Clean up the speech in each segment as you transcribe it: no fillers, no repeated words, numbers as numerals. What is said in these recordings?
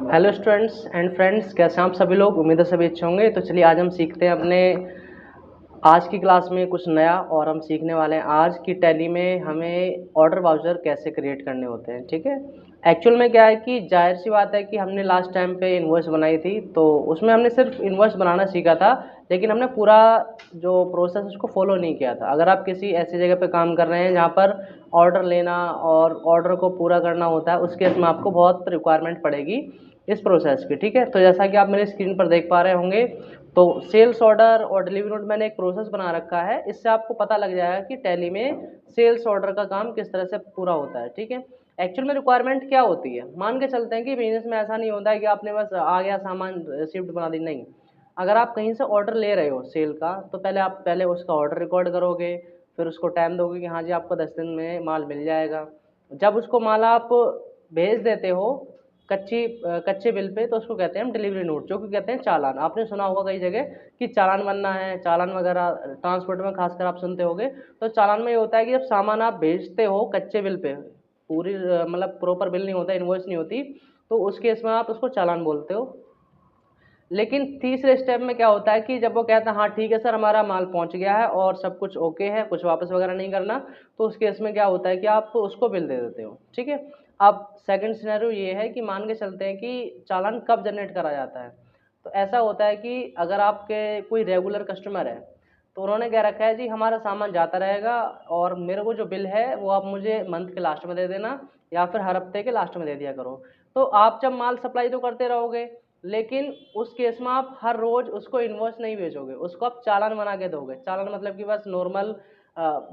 Hello students and friends, कैसे हैं आप सभी लोग। उम्मीद है सभी अच्छे होंगे। तो चलिए आज हम सीखते हैं अपने आज की क्लास में कुछ नया, और हम सीखने वाले हैं आज की टैली में हमें ऑर्डर वाउचर कैसे क्रिएट करने होते हैं। ठीक है, एक्चुअल में क्या है कि जाहिर सी बात है कि हमने लास्ट टाइम पे इनवॉइस बनाई थी, तो उसमें हमने सिर्फ इनवॉइस बनाना सीखा था, लेकिन हमने पूरा जो प्रोसेस उसको फॉलो नहीं किया था। अगर आप किसी ऐसी जगह पे काम कर रहे हैं जहाँ पर ऑर्डर लेना और ऑर्डर को पूरा करना होता है, उस केस में आपको बहुत रिक्वायरमेंट पड़ेगी इस प्रोसेस की। ठीक है, तो जैसा कि आप मेरे स्क्रीन पर देख पा रहे होंगे, तो सेल्स ऑर्डर और डिलीवरी नोट मैंने एक प्रोसेस बना रखा है। इससे आपको पता लग जाएगा कि टैली में सेल्स ऑर्डर का काम किस तरह से पूरा होता है। ठीक है, एक्चुअल में रिक्वायरमेंट क्या होती है, मान के चलते हैं कि बिजनेस में ऐसा नहीं होता है कि आपने बस आ गया सामान रिसिप्ट बना दी। नहीं, अगर आप कहीं से ऑर्डर ले रहे हो सेल का, तो पहले उसका ऑर्डर रिकॉर्ड करोगे, फिर उसको टाइम दोगे कि हाँ जी आपको 10 दिन में माल मिल जाएगा। जब उसको माल आप भेज देते हो कच्चे बिल पे, तो उसको कहते हैं हम डिलीवरी नोट, जो कि कहते हैं चालान। आपने सुना होगा कई जगह कि चालान बनना है, चालान वगैरह ट्रांसपोर्ट में खासकर आप सुनते होगे। तो चालान में ये होता है कि जब सामान आप भेजते हो कच्चे बिल पे, पूरी मतलब प्रॉपर बिल नहीं होता, इनवॉइस नहीं होती, तो उस केस में आप उसको चालान बोलते हो। लेकिन तीसरे स्टेप में क्या होता है कि जब वो कहता है हाँ ठीक है सर हमारा माल पहुंच गया है और सब कुछ ओके है, कुछ वापस वगैरह नहीं करना, तो उस केस में क्या होता है कि आप उसको बिल दे देते हो। ठीक है, अब सेकंड सिनेरियो ये है कि मान के चलते हैं कि चालान कब जनरेट करा जाता है। तो ऐसा होता है कि अगर आपके कोई रेगुलर कस्टमर है, तो उन्होंने क्या रखा है जी हमारा सामान जाता रहेगा और मेरे को जो बिल है वो आप मुझे मंथ के लास्ट में दे देना, या फिर हर हफ्ते के लास्ट में दे दिया करो। तो आप जब माल सप्लाई तो करते रहोगे, लेकिन उस केस में आप हर रोज उसको इनवॉइस नहीं भेजोगे, उसको आप चालान बना के दोगे। चालान मतलब कि बस नॉर्मल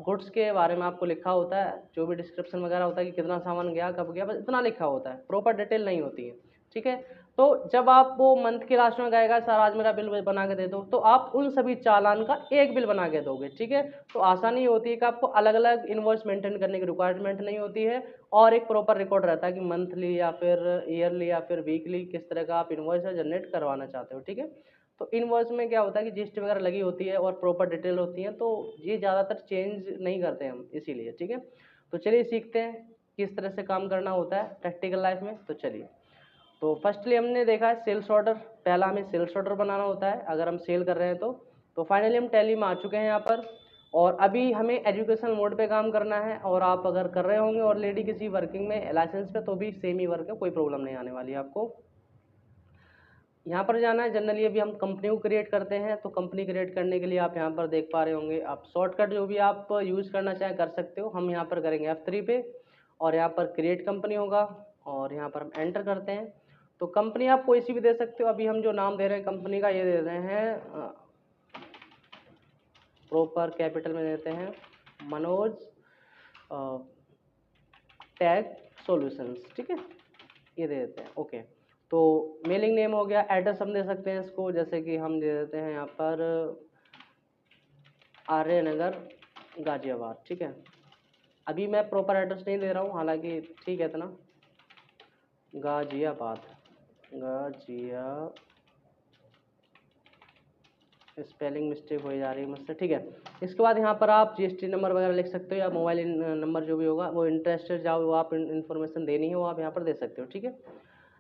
गुड्स के बारे में आपको लिखा होता है, जो भी डिस्क्रिप्शन वगैरह होता है कि कितना सामान गया कब गया, बस इतना लिखा होता है, प्रॉपर डिटेल नहीं होती है। ठीक है, तो जब आप वो मंथ के लास्ट में कहेगा सर आज मेरा बिल बना के दे दो, तो आप उन सभी चालान का एक बिल बना के दोगे। ठीक है, तो आसानी होती है कि आपको अलग अलग इनवॉइस मेंटेन करने की रिक्वायरमेंट नहीं होती है, और एक प्रॉपर रिकॉर्ड रहता है कि मंथली या फिर ईयरली या फिर वीकली किस तरह का आप इनवॉइस जनरेट करवाना चाहते हो। ठीक है, तो इनवॉइस में क्या होता है कि जीएसटी वगैरह लगी होती है और प्रॉपर डिटेल होती है, तो ये ज़्यादातर चेंज नहीं करते हम इसीलिए। ठीक है, तो चलिए सीखते हैं किस तरह से काम करना होता है प्रैक्टिकल लाइफ में। तो चलिए, तो फर्स्टली हमने देखा है सेल्स ऑर्डर। पहला हमें सेल्स ऑर्डर बनाना होता है अगर हम सेल कर रहे हैं तो फाइनली हम टैली में आ चुके हैं यहाँ पर, और अभी हमें एजुकेशन मोड पे काम करना है। और आप अगर कर रहे होंगे ऑलरेडी किसी वर्किंग में लाइसेंस पे, तो भी सेम ही वर्क है, कोई प्रॉब्लम नहीं आने वाली है आपको। यहाँ पर जाना है, जनरली अभी हम कंपनी को क्रिएट करते हैं, तो कंपनी क्रिएट करने के लिए आप यहाँ पर देख पा रहे होंगे, आप शॉर्टकट जो भी आप यूज़ करना चाहें कर सकते हो। हम यहाँ पर करेंगे F3 पे, और यहाँ पर क्रिएट कंपनी होगा, और यहाँ पर हम एंटर करते हैं। तो कंपनी आप कोई सी भी दे सकते हो। अभी हम जो नाम दे रहे हैं कंपनी का, ये दे रहे हैं प्रॉपर कैपिटल में देते हैं मनोज टैग सॉल्यूशंस। ठीक है, ये दे देते हैं। ओके, तो मेलिंग नेम हो गया, एड्रेस हम दे सकते हैं इसको, जैसे कि हम दे देते हैं यहाँ पर आर्य नगर गाजियाबाद। ठीक है, अभी मैं प्रॉपर एड्रेस नहीं दे रहा हूँ, हालांकि ठीक है इतना, गाजियाबाद, गाजिया स्पेलिंग मिस्टेक हो जा रही है मुझसे। ठीक है, इसके बाद यहाँ पर आप जीएसटी नंबर वगैरह लिख सकते हो, या मोबाइल नंबर जो भी होगा, वो इंटरेस्टेड जाओ, वो आप इन्फॉर्मेशन देनी है वो आप यहाँ पर दे सकते हो। ठीक है,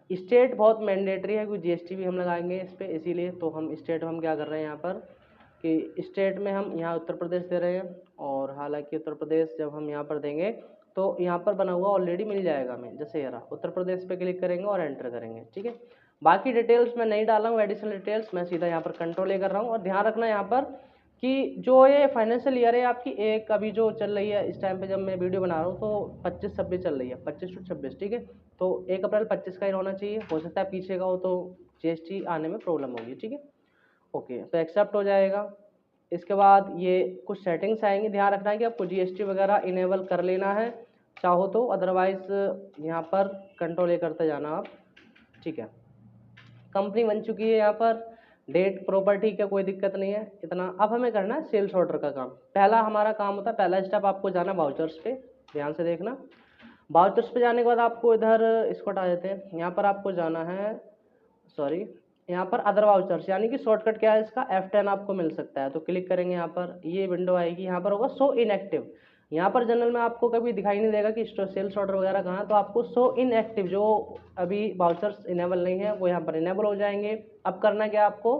स्टेट बहुत मैंडेटरी है, क्योंकि जीएसटी भी हम लगाएंगे इस पर, इसीलिए तो हम स्टेट हम क्या कर रहे हैं यहाँ पर कि स्टेट में हम यहाँ उत्तर प्रदेश दे रहे हैं। और हालांकि उत्तर प्रदेश जब हम यहाँ पर देंगे, तो यहाँ पर बना हुआ ऑलरेडी मिल जाएगा हमें, जैसे ये रहा, उत्तर प्रदेश पे क्लिक करेंगे और एंटर करेंगे। ठीक है, बाकी डिटेल्स मैं नहीं डाला हूँ, एडिशनल डिटेल्स मैं सीधा यहाँ पर कंट्रोल ए कर रहा हूँ। और ध्यान रखना यहाँ पर कि जो ये फाइनेंशियल ईयर है आपकी, एक अभी जो चल रही है इस टाइम पे जब मैं वीडियो बना रहा हूँ, तो 25-26 चल रही है, 25 to 26। ठीक है, तो 1 अप्रैल 25 का ही होना चाहिए, हो सकता है पीछे का हो तो जीएसटी आने में प्रॉब्लम होगी। ठीक है, ओके, तो एक्सेप्ट हो जाएगा। इसके बाद ये कुछ सेटिंग्स आएंगी, ध्यान रखना है कि आपको जीएसटी वगैरह इनेबल कर लेना है चाहो तो, अदरवाइज यहाँ पर कंट्रोल ए करते जाना आप। ठीक है, कंपनी बन चुकी है यहाँ पर, डेट प्रॉपर ठीक है, कोई दिक्कत नहीं है इतना। अब हमें करना है सेल्स ऑर्डर का काम। पहला हमारा काम होता है, पहला स्टेप आपको जाना वाउचर्स पे, ध्यान से देखना। वाउचर्स पे जाने के बाद आपको इधर इसको हटा देते हैं, यहाँ पर आपको जाना है, सॉरी, यहाँ पर अदर वाउचर्स, यानी कि शॉर्टकट क्या है इसका, F10 आपको मिल सकता है, तो क्लिक करेंगे यहाँ पर, ये विंडो आएगी, यहाँ पर होगा शो इनएक्टिव। यहाँ पर जनरल में आपको कभी दिखाई नहीं देगा कि सेल्स ऑर्डर वगैरह कहाँ है, तो आपको शो इनएक्टिव, जो अभी वाउचर्स इनेबल नहीं है वो यहाँ पर इनेबल हो जाएंगे। अब करना क्या आपको,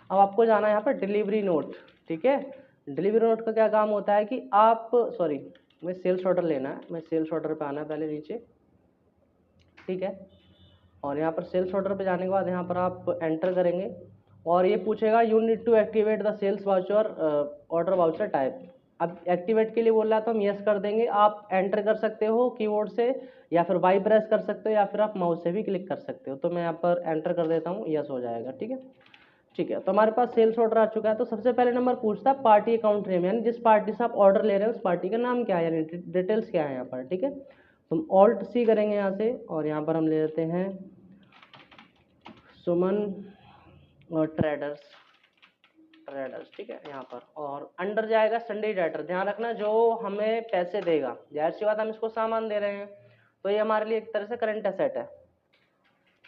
अब आपको जाना है यहाँ पर डिलीवरी नोट, ठीक है। डिलीवरी नोट का क्या काम होता है कि आप, सॉरी, मैं सेल्स ऑर्डर लेना है, मैं सेल्स ऑर्डर पे आना है पहले नीचे, ठीक है। और यहाँ पर सेल्स ऑर्डर पे जाने के बाद यहाँ पर आप एंटर करेंगे और ये पूछेगा you need to activate the sales voucher order voucher type. अब एक्टिवेट के लिए बोल रहा है तो हम यस कर देंगे। आप एंटर कर सकते हो कीबोर्ड से या फिर वाई प्रेस कर सकते हो या फिर आप माउस से भी क्लिक कर सकते हो। तो मैं यहाँ पर एंटर कर देता हूँ, यस हो जाएगा, ठीक है। ठीक है, तो हमारे पास सेल्स ऑर्डर आ चुका है। तो सबसे पहले नंबर पूछता है पार्टी अकाउंट नेम, यानी जिस पार्टी से आप ऑर्डर ले रहे हैं उस पार्टी का नाम क्या है, यानी डिटेल्स क्या है यहाँ पर, ठीक है। तो हम ऑल्ट सी करेंगे यहाँ से और यहाँ पर हम ले लेते हैं सुमन और ट्रेडर्स, ठीक है यहाँ पर। और अंडर जाएगा संडे डेटर, ध्यान रखना जो हमें पैसे देगा, जाहिर सी बात हम इसको सामान दे रहे हैं तो ये हमारे लिए एक तरह से करंट एसेट है,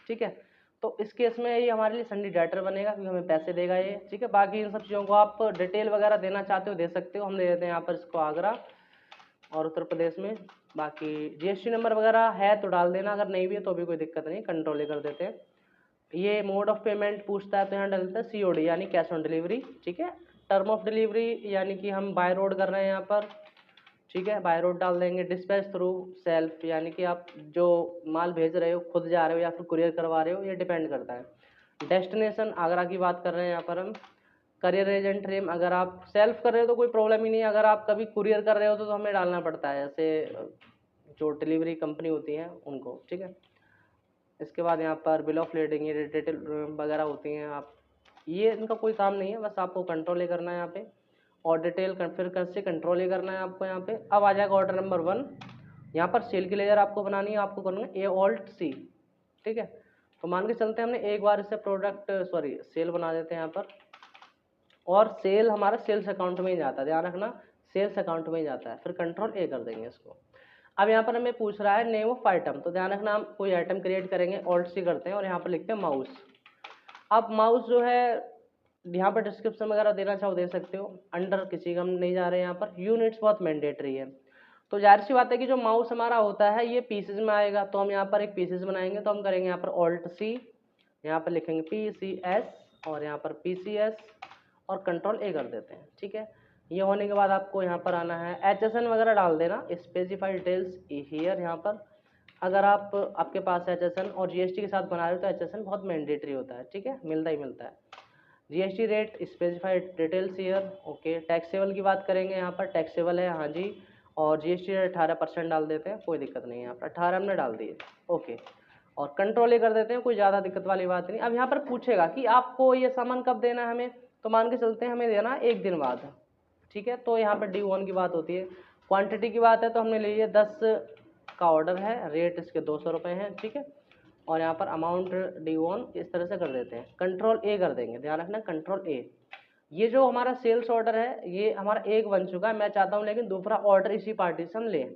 ठीक है। तो इस केस में ये हमारे लिए संडे डेटर बनेगा क्योंकि हमें पैसे देगा ये, ठीक है। बाकी इन सब चीज़ों को आप डिटेल वगैरह देना चाहते हो दे सकते हो, हम दे देते हैं यहाँ पर इसको आगरा और उत्तर प्रदेश में। बाकी जीएसटी नंबर वगैरह है तो डाल देना, अगर नहीं भी है तो भी कोई दिक्कत नहीं, कंट्रोल ही कर देते हैं। ये मोड ऑफ पेमेंट पूछता है तो यहाँ डालता है सीओडी यानी कैश ऑन डिलीवरी, ठीक है। टर्म ऑफ डिलीवरी यानी कि हम बाय रोड कर रहे हैं यहाँ पर, ठीक है, बाय रोड डाल देंगे। डिस्पैच थ्रू सेल्फ यानी कि आप जो माल भेज रहे हो खुद जा रहे हो या फिर कुरियर करवा रहे हो, ये डिपेंड करता है। डेस्टिनेशन आगरा की बात कर रहे हैं यहाँ पर हम। करियर एजेंट नेम, अगर आप सेल्फ कर रहे हो तो कोई प्रॉब्लम ही नहीं है, अगर आप कभी कुरियर कर रहे हो तो हमें डालना पड़ता है, ऐसे जो डिलीवरी कंपनी होती हैं उनको, ठीक है। इसके बाद यहाँ पर बिल ऑफ लेडिंग, ये डिटेल वगैरह होती हैं, आप ये इनका कोई काम नहीं है, बस आपको कंट्रोल ही करना है यहाँ पे। और डिटेल फिर से कंट्रोल ही करना है आपको यहाँ पे। अब आ जाएगा ऑर्डर नंबर 1, यहाँ पर सेल की लेजर आपको बनानी है, आपको करना है ऑल्ट सी, ठीक है। तो मान के चलते हैं हमने एक बार इसे प्रोडक्ट सॉरी सेल बना देते हैं यहाँ पर, और सेल हमारा सेल्स अकाउंट में ही जाता है, ध्यान रखना सेल्स अकाउंट में ही जाता है। फिर कंट्रोल ए कर देंगे इसको। अब यहाँ पर हमें पूछ रहा है नेम ऑफ आइटम, तो ध्यान रखना हम कोई आइटम क्रिएट करेंगे, ऑल्ट सी करते हैं और यहाँ पर लिखते हैं माउस। अब माउस जो है यहाँ पर डिस्क्रिप्शन वगैरह देना चाहो दे सकते हो, अंडर किसी का हम नहीं जा रहे हैं यहाँ पर। यूनिट्स बहुत मैंडेटरी है, तो जाहिर सी बात है कि जो माउस हमारा होता है ये पीसेज में आएगा, तो हम यहाँ पर एक पीसेज बनाएंगे, तो हम करेंगे यहाँ पर ऑल्ट सी, यहाँ पर लिखेंगे PCS और यहाँ पर PCS और कंट्रोल ए कर देते हैं, ठीक है। ये होने के बाद आपको यहाँ पर आना है HSN वगैरह डाल देना, स्पेसिफाई डिटेल्स हियर। यहाँ पर अगर आपके पास HSN और GST के साथ बना रहे हो तो HSN बहुत मैंडेटरी होता है, ठीक है, मिलता ही मिलता है। GST rate specified details here, okay. Taxable की बात करेंगे, यहाँ पर टैक्सेबल है, हाँ जी। और GST रेट 18% डाल देते हैं, कोई दिक्कत नहीं है, यहाँ पर 18 हमने डाल दिए, ओके। और कंट्रोल ही कर देते हैं, कोई ज़्यादा दिक्कत वाली बात नहीं। अब यहाँ पर पूछेगा कि आपको ये सामान कब देना है हमें, तो मान के चलते हैं हमें देना एक दिन बाद, ठीक है। तो यहाँ पर D1 की बात होती है। क्वांटिटी की बात है तो हमने ले लिया 10 का ऑर्डर है, रेट इसके 200 रुपये हैं, ठीक है। और यहाँ पर अमाउंट D1 इस तरह से कर देते हैं, कंट्रोल ए कर देंगे, ध्यान रखना कंट्रोल ए। ये जो हमारा सेल्स ऑर्डर है ये हमारा एक बन चुका है, मैं चाहता हूँ लेकिन दूसरा ऑर्डर इसी पार्टी से हम लें,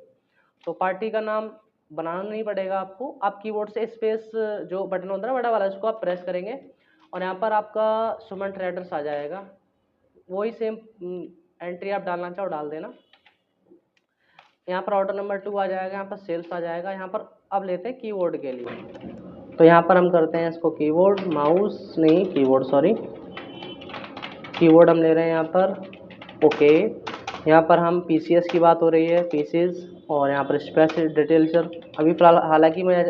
तो पार्टी का नाम बनाना नहीं पड़ेगा आपको। आप कीबोर्ड से स्पेस जो बटन होता है बड़ा वाला, इसको आप प्रेस करेंगे और यहाँ पर आपका सुमन ट्रेडर्स आ जाएगा, वही सेम एंट्री आप डालना चाहो डाल देना। यहाँ पर ऑर्डर नंबर 2 आ जाएगा, यहाँ पर सेल्स आ जाएगा। यहाँ पर अब लेते हैं कीबोर्ड के लिए, तो यहाँ पर हम करते हैं इसको कीबोर्ड, माउस नहीं कीबोर्ड, सॉरी कीबोर्ड हम ले रहे हैं यहाँ पर, ओके। यहाँ पर हम PCS की बात हो रही है, पीसेस, और यहाँ पर स्पेशल डिटेल्सर। अभी फिलहाल हालांकि मैं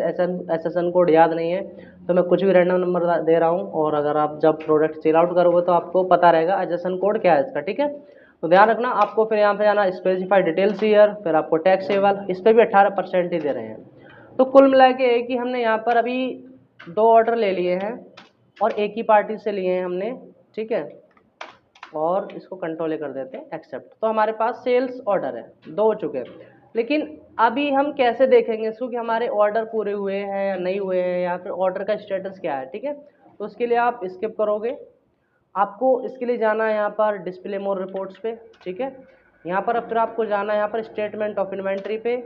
SSN कोड याद नहीं है तो मैं कुछ भी रैंडम नंबर दे रहा हूँ, और अगर आप जब प्रोडक्ट सेल आउट करोगे तो आपको पता रहेगा SSN कोड क्या है इसका, ठीक है। तो ध्यान रखना आपको फिर यहाँ पे जाना स्पेसिफाई डिटेल्स ईयर, फिर आपको टैक्सेबल, इस पर भी 18% ही दे रहे हैं। तो कुल मिला के एक ही हमने यहाँ पर अभी 2 ऑर्डर ले लिए हैं और एक ही पार्टी से लिए हैं हमने, ठीक है। और इसको कंट्रोल कर देते हैं एक्सेप्ट, तो हमारे पास सेल्स ऑर्डर है 2 हो चुके हैं। लेकिन अभी हम कैसे देखेंगे इसको कि हमारे ऑर्डर पूरे हुए हैं या नहीं हुए हैं, या फिर ऑर्डर का स्टेटस क्या है, ठीक है। तो उसके लिए आप स्किप करोगे, आपको इसके लिए जाना है यहाँ पर डिस्प्ले मोर रिपोर्ट्स पे, ठीक है। यहाँ पर फिर आपको जाना है यहाँ पर स्टेटमेंट ऑफ इन्वेंट्री पे,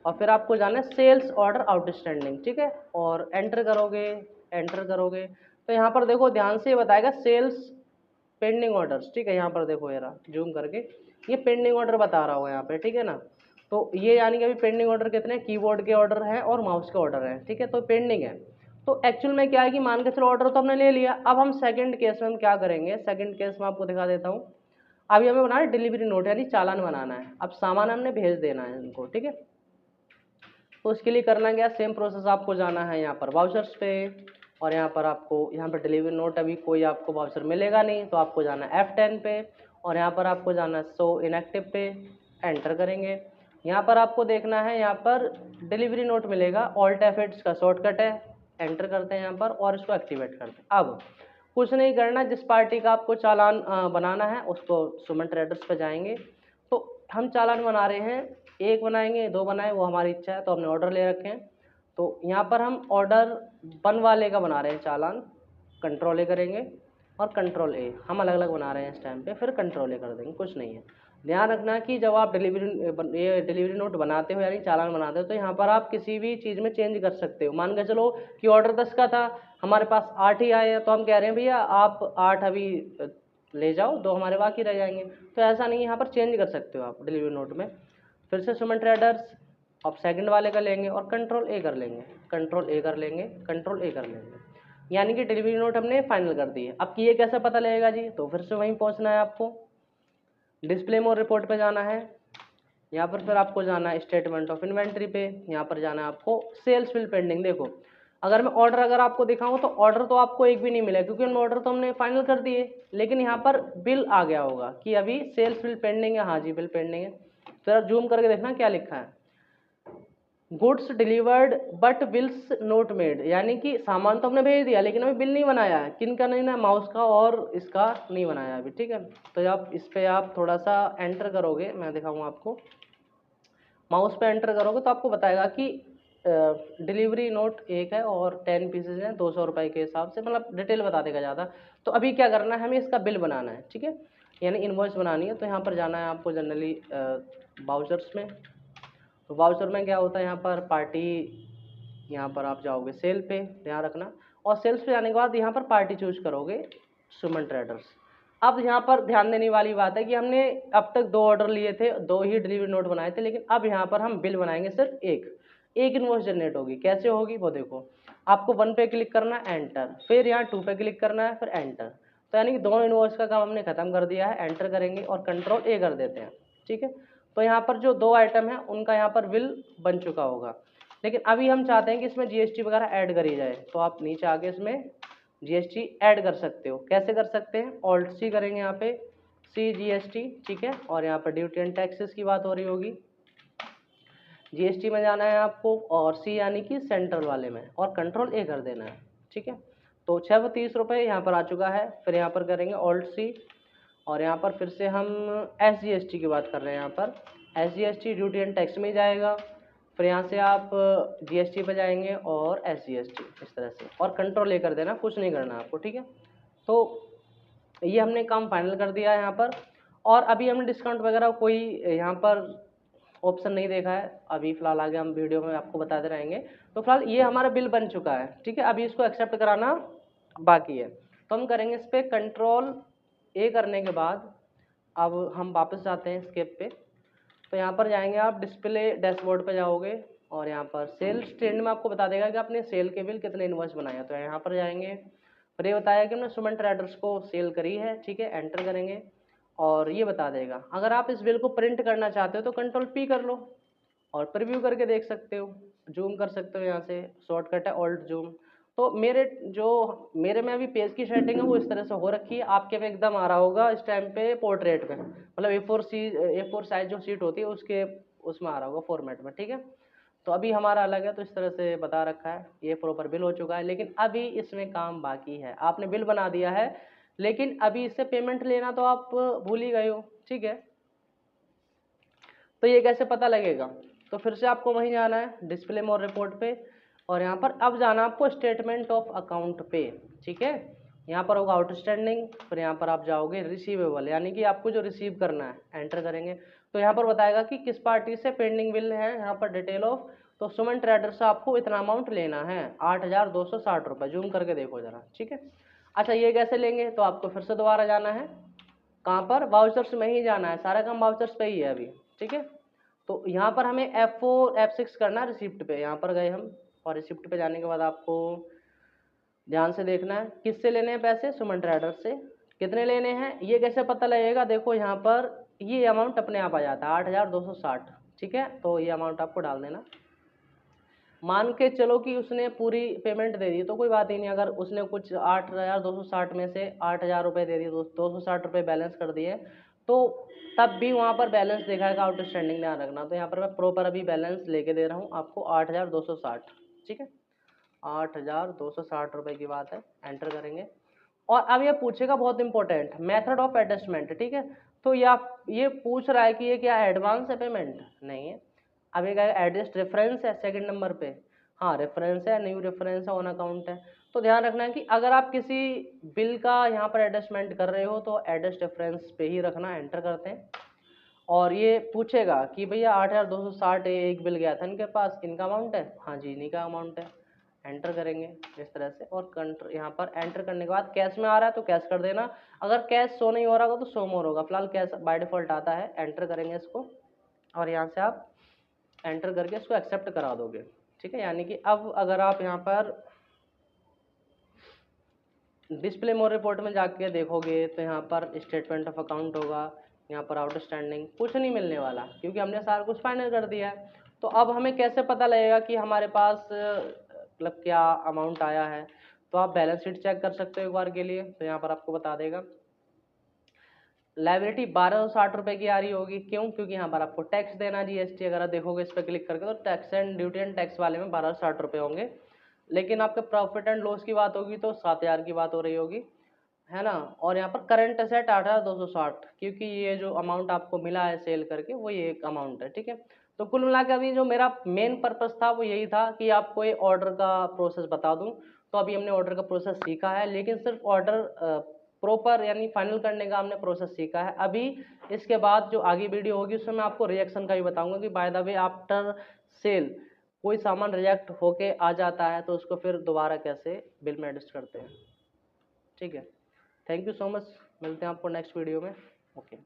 और फिर आपको जाना है सेल्स ऑर्डर आउटस्टैंडिंग, ठीक है। और एंटर करोगे तो यहाँ पर देखो ध्यान से बताएगा सेल्स पेंडिंग ऑर्डर्स, ठीक है। यहाँ पर देखो यार जूम करके, ये पेंडिंग ऑर्डर बता रहा होगा यहाँ पे, ठीक है ना। तो ये यानी कि अभी पेंडिंग ऑर्डर कितने हैं, कीबोर्ड के ऑर्डर हैं और माउस के ऑर्डर हैं, ठीक है। तो पेंडिंग है। तो एक्चुअल में क्या है कि मान के चलो ऑर्डर तो हमने ले लिया, अब हम सेकंड केस में हम क्या करेंगे, सेकंड केस में आपको दिखा देता हूँ। अभी हमें बनाना है डिलीवरी नोट, यानी चालान बनाना है। अब सामान हमने भेज देना है इनको, ठीक है। तो उसके लिए करना क्या, सेम प्रोसेस, आपको जाना है यहाँ पर वाउचर्स पे, और यहाँ पर आपको यहाँ पर डिलीवरी नोट अभी कोई आपको वाउचर मिलेगा नहीं, तो आपको जाना है F10 पे, और यहाँ पर आपको जाना है शो इनएक्टिव पे, एंटर करेंगे। यहाँ पर आपको देखना है, यहाँ पर डिलीवरी नोट मिलेगा, ऑल्ट F8 का शॉर्टकट है, एंटर करते हैं यहाँ पर और इसको एक्टिवेट करते हैं। अब कुछ नहीं करना, जिस पार्टी का आपको चालान बनाना है उसको सुमन ट्रेडर्स पे जाएंगे। तो हम चालान बना रहे हैं, एक बनाएंगे, दो बनाए, वो हमारी इच्छा है, तो हमने ऑर्डर ले रखे हैं। तो यहाँ पर हम ऑर्डर 1 वाले का बना रहे हैं चालान, कंट्रोल ए करेंगे और कंट्रोल ए, हम अलग अलग बना रहे हैं इस टाइम पे, फिर कंट्रोल ए कर देंगे, कुछ नहीं है। ध्यान रखना कि जब आप ये डिलीवरी नोट बनाते हो यानी चालान बनाते हो, तो यहाँ पर आप किसी भी चीज़ में चेंज कर सकते हो। मान के चलो कि ऑर्डर 10 का था, हमारे पास 8 ही आए हैं, तो हम कह रहे हैं भैया आप 8 अभी ले जाओ, 2 हमारे बाकी रह जाएंगे। तो ऐसा नहीं है, यहाँ पर चेंज कर सकते हो आप डिलीवरी नोट में। फिर से सुमन ट्रेडर्स, आप सेकंड वाले का लेंगे और कंट्रोल ए कर लेंगे, कंट्रोल ए कर लेंगे, कंट्रोल ए कर लेंगे, यानी कि डिलीवरी नोट हमने फाइनल कर दी है। अब कि ये कैसे पता लगेगा जी, तो फिर से वहीं पहुंचना है आपको, डिस्प्ले मोर रिपोर्ट पे जाना है। यहाँ पर फिर आपको जाना है स्टेटमेंट ऑफ इन्वेंट्री पे, यहाँ पर जाना है आपको सेल्स बिल पेंडिंग। देखो अगर मैं ऑर्डर अगर आपको दिखाऊं तो ऑर्डर तो आपको एक भी नहीं मिला, क्योंकि उन ऑर्डर तो हमने फाइनल कर दिए, लेकिन यहाँ पर बिल आ गया होगा कि अभी सेल्स बिल पेंडिंग है। हाँ जी, बिल पेंडिंग है। तो आप जूम करके देखना क्या लिखा है, goods delivered but bills note made, यानी कि सामान तो हमने भेज दिया लेकिन अभी बिल नहीं बनाया है। किन का नहीं ना, माउस का और इसका नहीं बनाया अभी, ठीक है। तो आप इस पे आप थोड़ा सा एंटर करोगे, मैं दिखाऊंगा आपको, माउस पे एंटर करोगे तो आपको बताएगा कि डिलीवरी नोट एक है और 10 पीसेज हैं 200 रुपये के हिसाब से, मतलब डिटेल बता देगा ज़्यादा। तो अभी क्या करना है, हमें इसका बिल बनाना है, ठीक है, यानी इनवॉइस बनानी है। तो यहाँ पर जाना है आपको जनरली वाउचर्स में। तो वाउचर में क्या होता है, यहाँ पर पार्टी, यहाँ पर आप जाओगे सेल पे, ध्यान रखना, और सेल्स पे जाने के बाद यहाँ पर पार्टी चूज करोगे सुमन ट्रेडर्स। अब यहाँ पर ध्यान देने वाली बात है कि हमने अब तक 2 ऑर्डर लिए थे, 2 ही डिलीवरी नोट बनाए थे, लेकिन अब यहाँ पर हम बिल बनाएंगे सिर्फ एक इनवॉइस जनरेट होगी। कैसे होगी वो देखो, आपको 1 पे क्लिक करना है, एंटर, फिर यहाँ 2 पे क्लिक करना है, फिर एंटर। तो यानी कि 2 इनवॉइस का काम हमने खत्म कर दिया है, एंटर करेंगे और कंट्रोल ए कर देते हैं, ठीक है। तो यहाँ पर जो 2 आइटम है उनका यहाँ पर बिल बन चुका होगा, लेकिन अभी हम चाहते हैं कि इसमें जीएसटी वगैरह ऐड करी जाए। तो आप नीचे आके इसमें जीएसटी ऐड कर सकते हो। कैसे कर सकते हैं, ऑल्ट सी करेंगे यहाँ पे, सी जीएसटी, ठीक है, और यहाँ पर ड्यूटी एंड टैक्सेस की बात हो रही होगी, जीएसटी में जाना है आपको, और सी यानी कि सेंट्रल वाले में, और कंट्रोल ए कर देना है, ठीक है। तो 630 रुपये यहाँ पर आ चुका है। फिर यहाँ पर करेंगे ऑल्ट सी, और यहाँ पर फिर से हम एसजीएसटी की बात कर रहे हैं, यहाँ पर एसजीएसटी ड्यूटी एंड टैक्स में जाएगा। फिर यहाँ से आप जीएसटी पे जाएंगे और एसजीएसटी, इस तरह से, और कंट्रोल ए कर देना, कुछ नहीं करना आपको, ठीक है। तो ये हमने काम फाइनल कर दिया है यहाँ पर। और अभी हमने डिस्काउंट वगैरह कोई यहाँ पर ऑप्शन नहीं देखा है, अभी फिलहाल आगे हम वीडियो में आपको बताते रहेंगे। तो फिलहाल ये हमारा बिल बन चुका है, ठीक है, अभी इसको एक्सेप्ट कराना बाकी है। तो हम करेंगे इस पर कंट्रोल ए करने के बाद अब हम वापस जाते हैं स्केप पे। तो यहाँ पर जाएंगे आप, डिस्प्ले डैशबोर्ड पे जाओगे, और यहाँ पर सेल्स ट्रेंड में आपको बता देगा कि आपने सेल के बिल कितने इन्वॉइस बनाए हैं। तो यहाँ पर जाएंगे, फिर ये बताया कि हमने सुमन ट्रेडर्स को सेल करी है, ठीक है, एंटर करेंगे और ये बता देगा। अगर आप इस बिल को प्रिंट करना चाहते हो तो कंट्रोल पी कर लो और प्रीव्यू करके देख सकते हो, जूम कर सकते हो, यहाँ से शॉर्टकट है ऑल्ट जूम। तो मेरे में अभी पेज की सेटिंग है वो इस तरह से हो रखी है, आपके में एकदम आ रहा होगा इस टाइम पे पोर्ट्रेट में, मतलब A4 साइज जो सीट होती है उसके उसमें आ रहा होगा फॉर्मेट में, ठीक है। तो अभी हमारा अलग है, तो इस तरह से बता रखा है, ये प्रॉपर बिल हो चुका है, लेकिन अभी इसमें काम बाकी है। आपने बिल बना दिया है लेकिन अभी इससे पेमेंट लेना तो आप भूल ही गए हो, ठीक है। तो ये कैसे पता लगेगा, तो फिर से आपको वहीं जाना है डिस्प्ले मोर रिपोर्ट पे, और यहाँ पर अब जाना आपको स्टेटमेंट ऑफ अकाउंट पे, ठीक है। यहाँ पर होगा आउटस्टैंडिंग, फिर यहाँ पर आप जाओगे रिसीवेबल, यानी कि आपको जो रिसीव करना है, एंटर करेंगे। तो यहाँ पर बताएगा कि किस पार्टी से पेंडिंग बिल है, यहाँ पर डिटेल ऑफ, तो सुमन ट्रेडर्स से आपको इतना अमाउंट लेना है 8,260 रुपये, जूम करके देखो जरा, ठीक है। अच्छा ये कैसे लेंगे, तो आपको फिर से दोबारा जाना है, कहाँ पर, वाउचर्स में ही जाना है, सारा काम वाउचर्स पे ही है अभी, ठीक है। तो यहाँ पर हमें F4 F6 करना है रिसिप्ट पे, यहाँ पर गए हम, और रिसिप्ट पे जाने के बाद आपको ध्यान से देखना है किससे लेने हैं पैसे, सुमन ट्रेडर से। कितने लेने हैं ये कैसे पता लगेगा, देखो यहाँ पर ये अमाउंट अपने आप आ जाता है 8,260, ठीक है। तो ये अमाउंट आपको डाल देना। मान के चलो कि उसने पूरी पेमेंट दे दी तो कोई बात ही नहीं, अगर उसने कुछ 8,260 में से 8,000 रुपये दे दिए, 260 रुपये बैलेंस कर दिए, तो तब भी वहाँ पर बैलेंस दिखाएगा आउटस्टैंडिंग, ध्यान रखना। तो यहाँ पर मैं प्रॉपर अभी बैलेंस लेके दे रहा हूँ आपको 8,260, ठीक है। 8,260 रुपये की बात है, एंटर करेंगे। और अब ये पूछेगा बहुत इंपॉर्टेंट, मेथड ऑफ एडजस्टमेंट, ठीक है। तो ये पूछ रहा है कि ये क्या एडवांस है पेमेंट, नहीं है। अब ये क्या एडजस्ट रेफरेंस है सेकंड नंबर पे, हाँ रेफरेंस है, न्यू रेफरेंस है, ऑन अकाउंट है। तो ध्यान रखना है कि अगर आप किसी बिल का यहाँ पर एडजस्टमेंट कर रहे हो तो एडजस्ट रेफरेंस पे ही रखना, एंटर करते हैं। और ये पूछेगा कि भैया 8,260 एक बिल गया था इनके पास, इनका अमाउंट है, हाँ जी इन्हीं का अमाउंट है, एंटर करेंगे इस तरह से। और कंट्र यहाँ पर एंटर करने के बाद कैश में आ रहा है तो कैश कर देना, अगर कैश शो नहीं हो रहा होगा तो शो मोर होगा, फिलहाल कैश बाय डिफॉल्ट आता है, एंटर करेंगे इसको। और यहाँ से आप एंटर करके इसको एक्सेप्ट करा दोगे, ठीक है। यानी कि अब अगर आप यहाँ पर डिस्प्ले मोर रिपोर्ट में जाके देखोगे तो यहाँ पर स्टेटमेंट ऑफ अकाउंट होगा, यहाँ पर आउटस्टैंडिंग कुछ नहीं मिलने वाला क्योंकि हमने सारा कुछ फाइनल कर दिया है। तो अब हमें कैसे पता लगेगा कि हमारे पास मतलब क्या अमाउंट आया है, तो आप बैलेंस शीट चेक कर सकते हो एक बार के लिए, तो यहाँ पर आपको बता देगा लाइबिलिटी 1,260 रुपये की आ रही होगी, क्यों, क्योंकि यहाँ पर आपको टैक्स देना जीएसटी, अगर आप देखोगे इस पर क्लिक करके तो tax and duty and tax वाले में 1,260 रुपये होंगे। लेकिन आपके प्रॉफिट एंड लॉस की बात होगी तो 7,000 की बात हो रही होगी, है ना। और यहाँ पर करंट असेट 8,260, क्योंकि ये जो अमाउंट आपको मिला है सेल करके वो ये एक अमाउंट है, ठीक है। तो कुल मिला के अभी जो मेरा मेन पर्पस था वो यही था कि आपको ये ऑर्डर का प्रोसेस बता दूं। तो अभी हमने ऑर्डर का प्रोसेस सीखा है, लेकिन सिर्फ ऑर्डर प्रॉपर यानी फाइनल करने का हमने प्रोसेस सीखा है। अभी इसके बाद जो आगे वीडियो होगी उसमें मैं आपको रिएक्शन का भी बताऊंगा कि by the way after sale कोई सामान रिजेक्ट होके आ जाता है तो उसको फिर दोबारा कैसे बिल में एडजस्ट करते हैं, ठीक है। थैंक यू सो मच, मिलते हैं आपको नेक्स्ट वीडियो में, ओके।